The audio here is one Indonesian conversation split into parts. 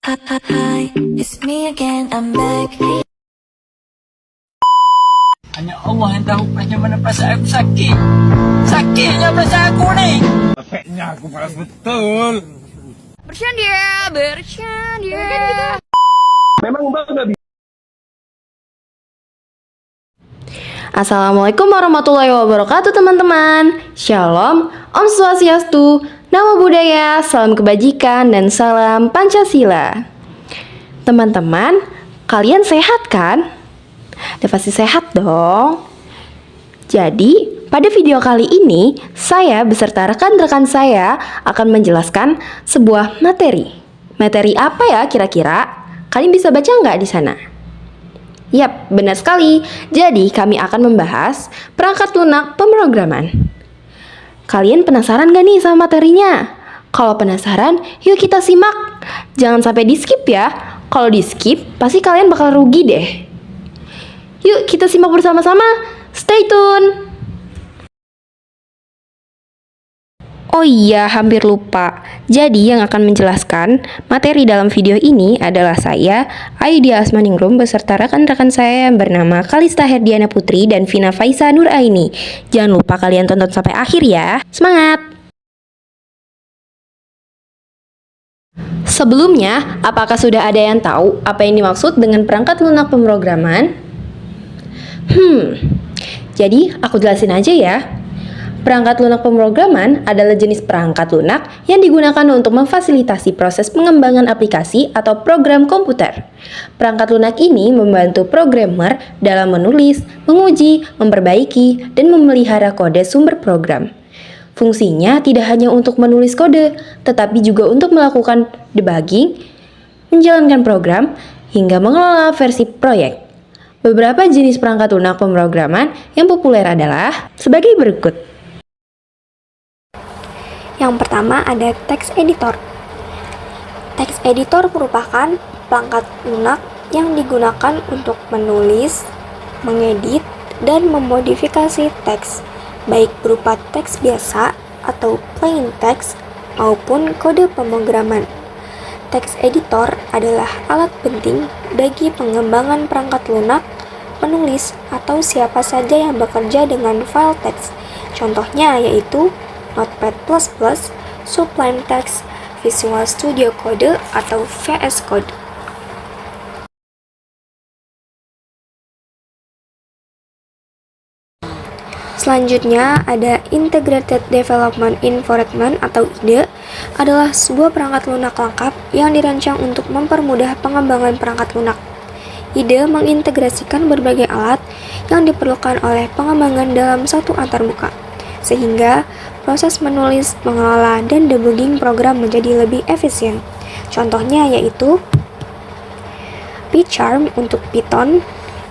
Hi, it's me again, I'm back. Hanya Allah yang tahu bagaimana perasaan aku sakit. Sakitnya perasaan aku ni. Efeknya aku panas betul. Bercanda. Memang Mbak nggak bisa. Assalamualaikum warahmatullahi wabarakatuh teman-teman. Shalom, Om Swastiastu, Namo Buddhaya, salam kebajikan, dan salam Pancasila. Teman-teman, kalian sehat kan? Udah pasti sehat dong. Jadi, pada video kali ini, saya beserta rekan-rekan saya akan menjelaskan sebuah materi. Materi apa ya kira-kira? Kalian bisa baca nggak di sana? Yap, benar sekali. Jadi, kami akan membahas perangkat lunak pemrograman. Kalian penasaran gak nih sama materinya? Kalau penasaran, yuk kita simak. Jangan sampai di-skip ya. Kalau di-skip, pasti kalian bakal rugi deh. Yuk kita simak bersama-sama. Stay tune. Oh iya, hampir lupa. Jadi yang akan menjelaskan materi dalam video ini adalah saya, Aidia Asmaningrum, beserta rekan-rekan saya yang bernama Kalista Herdiana Putri dan Vina Faisa Nur Aini. Jangan lupa kalian tonton sampai akhir ya. Semangat! Sebelumnya, apakah sudah ada yang tahu apa yang dimaksud dengan perangkat lunak pemrograman? Jadi aku jelasin aja ya. Perangkat lunak pemrograman adalah jenis perangkat lunak yang digunakan untuk memfasilitasi proses pengembangan aplikasi atau program komputer. Perangkat lunak ini membantu programmer dalam menulis, menguji, memperbaiki, dan memelihara kode sumber program. Fungsinya tidak hanya untuk menulis kode, tetapi juga untuk melakukan debugging, menjalankan program, hingga mengelola versi proyek. Beberapa jenis perangkat lunak pemrograman yang populer adalah sebagai berikut. Yang pertama ada text editor. Text editor merupakan perangkat lunak yang digunakan untuk menulis, mengedit, dan memodifikasi teks, baik berupa teks biasa atau plain text maupun kode pemrograman. Text editor adalah alat penting bagi pengembangan perangkat lunak, penulis, atau siapa saja yang bekerja dengan file teks. Contohnya yaitu Notepad++, Sublime Text, Visual Studio Code, atau VS Code. Selanjutnya ada Integrated Development Environment atau IDE, adalah sebuah perangkat lunak lengkap yang dirancang untuk mempermudah pengembangan perangkat lunak. IDE mengintegrasikan berbagai alat yang diperlukan oleh pengembangan dalam satu antarmuka, sehingga proses menulis, mengelola, dan debugging program menjadi lebih efisien. Contohnya yaitu PyCharm untuk Python,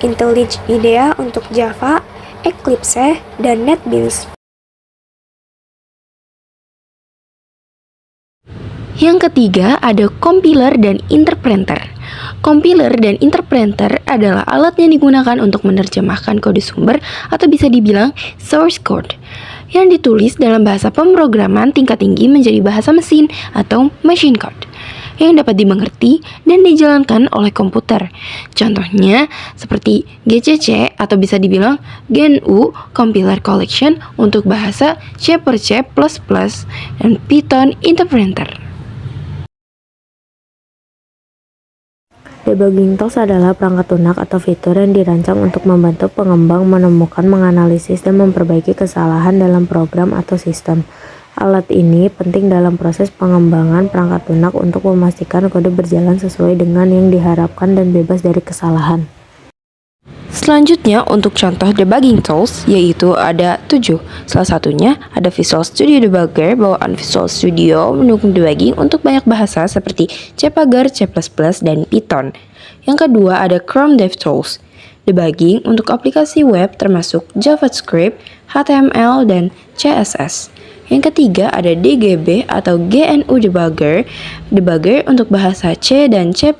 IntelliJ IDEA untuk Java, Eclipse, dan NetBeans. Yang ketiga ada compiler dan interpreter. Compiler dan interpreter adalah alat yang digunakan untuk menerjemahkan kode sumber atau bisa dibilang source code yang ditulis dalam bahasa pemrograman tingkat tinggi menjadi bahasa mesin atau machine code yang dapat dimengerti dan dijalankan oleh komputer. Contohnya seperti GCC atau bisa dibilang GNU Compiler Collection untuk bahasa C++, dan Python Interpreter. Debugging tools adalah perangkat lunak atau fitur yang dirancang untuk membantu pengembang menemukan, menganalisis, dan memperbaiki kesalahan dalam program atau sistem. Alat ini penting dalam proses pengembangan perangkat lunak untuk memastikan kode berjalan sesuai dengan yang diharapkan dan bebas dari kesalahan. Selanjutnya untuk contoh debugging tools yaitu ada 7. Salah satunya ada Visual Studio Debugger bawaan Visual Studio mendukung debugging untuk banyak bahasa seperti Cpagar, C++, dan Python. Yang kedua ada Chrome DevTools, debugging untuk aplikasi web termasuk JavaScript, HTML, dan CSS. Yang ketiga ada DGB atau GNU Debugger, debugger untuk bahasa C dan C++.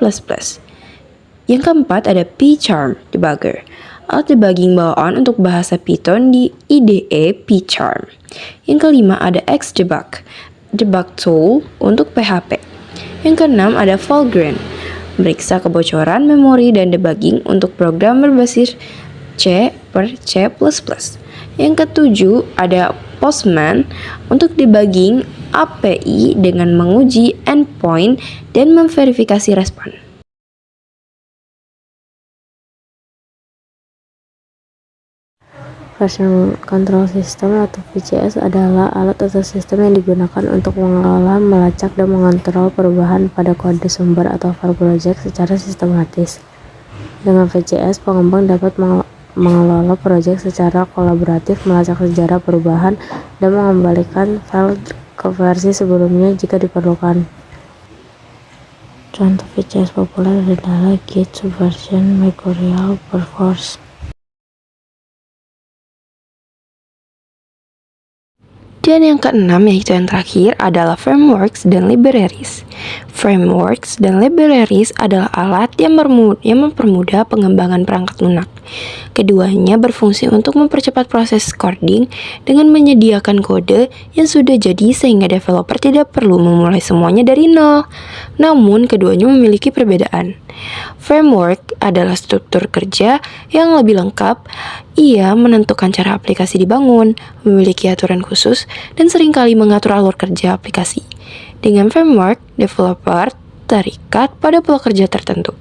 Yang keempat ada PyCharm Debugger, alat debugging bawaan untuk bahasa Python di IDE PyCharm. Yang kelima ada Xdebug, debug tool untuk PHP. Yang keenam ada Valgrind, meriksa kebocoran memori dan debugging untuk program berbasis C per C++. Yang ketujuh ada Postman untuk debugging API dengan menguji endpoint dan memverifikasi respon. Version Control System atau VCS adalah alat atau sistem yang digunakan untuk mengelola, melacak, dan mengontrol perubahan pada kode sumber atau file project secara sistematis. Dengan VCS, pengembang dapat mengelola proyek secara kolaboratif, melacak sejarah perubahan, dan mengembalikan file ke versi sebelumnya jika diperlukan. Contoh VCS populer adalah Git Subversion, Mercurial, Perforce. Dan yang keenam, yaitu yang terakhir, adalah frameworks dan libraries. Frameworks dan libraries adalah alat yang mempermudah pengembangan perangkat lunak. Keduanya berfungsi untuk mempercepat proses coding dengan menyediakan kode yang sudah jadi sehingga developer tidak perlu memulai semuanya dari nol. Namun, keduanya memiliki perbedaan. Framework adalah struktur kerja yang lebih lengkap. Ia menentukan cara aplikasi dibangun, memiliki aturan khusus, dan seringkali mengatur alur kerja aplikasi. Dengan framework, developer terikat pada pola kerja tertentu.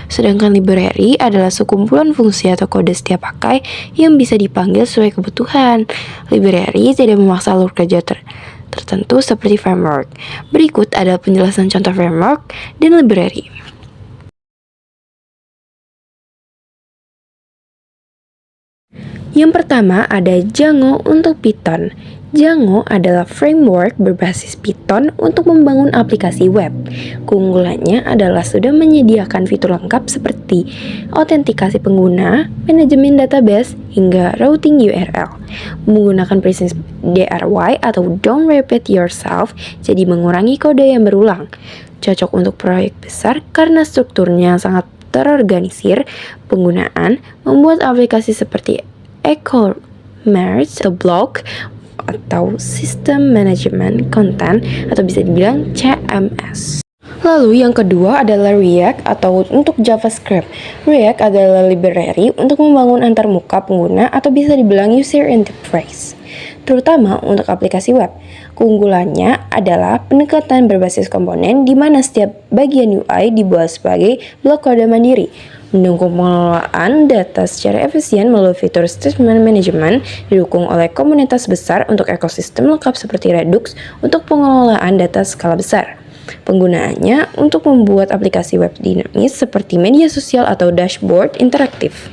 Sedangkan library adalah sekumpulan fungsi atau kode setiap pakai yang bisa dipanggil sesuai kebutuhan. Library tidak memaksa alur kerja tertentu seperti framework. Berikut adalah penjelasan contoh framework dan library. Yang pertama ada Django untuk Python. Django adalah framework berbasis Python untuk membangun aplikasi web. Keunggulannya adalah sudah menyediakan fitur lengkap seperti autentikasi pengguna, manajemen database, hingga routing URL. Menggunakan prinsip DRY atau Don't Repeat Yourself, jadi mengurangi kode yang berulang. Cocok untuk proyek besar karena strukturnya sangat terorganisir. Penggunaan membuat aplikasi seperti e-commerce atau blog atau System Management Content atau bisa dibilang CMS. Lalu yang kedua adalah React atau untuk JavaScript. React adalah library untuk membangun antarmuka pengguna atau bisa dibilang user interface, terutama untuk aplikasi web. Keunggulannya adalah pendekatan berbasis komponen di mana setiap bagian UI dibuat sebagai blok kode mandiri, mendukung pengelolaan data secara efisien melalui fitur statement management, didukung oleh komunitas besar untuk ekosistem lengkap seperti Redux untuk pengelolaan data skala besar. Penggunaannya untuk membuat aplikasi web dinamis seperti media sosial atau dashboard interaktif.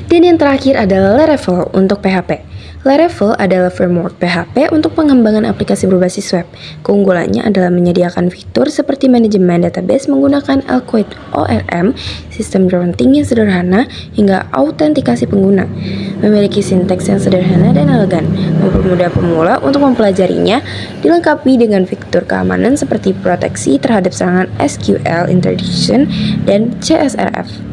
Dan yang terakhir adalah Laravel untuk PHP. Laravel adalah framework PHP untuk pengembangan aplikasi berbasis web. Keunggulannya adalah menyediakan fitur seperti manajemen database menggunakan Liquid ORM, sistem routing yang sederhana, hingga autentikasi pengguna. Memiliki sintaks yang sederhana dan elegan, mempermudah pemula untuk mempelajarinya, dilengkapi dengan fitur keamanan seperti proteksi terhadap serangan SQL interdiction dan CSRF.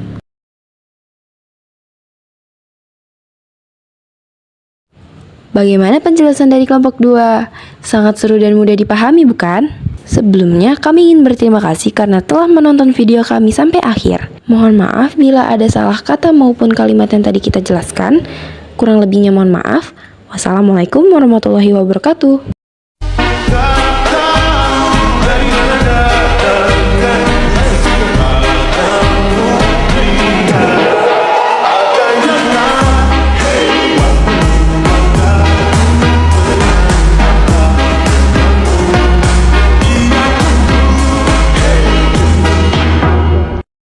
Bagaimana penjelasan dari kelompok 2? Sangat seru dan mudah dipahami, bukan? Sebelumnya, kami ingin berterima kasih karena telah menonton video kami sampai akhir. Mohon maaf bila ada salah kata maupun kalimat yang tadi kita jelaskan. Kurang lebihnya mohon maaf. Wassalamualaikum warahmatullahi wabarakatuh.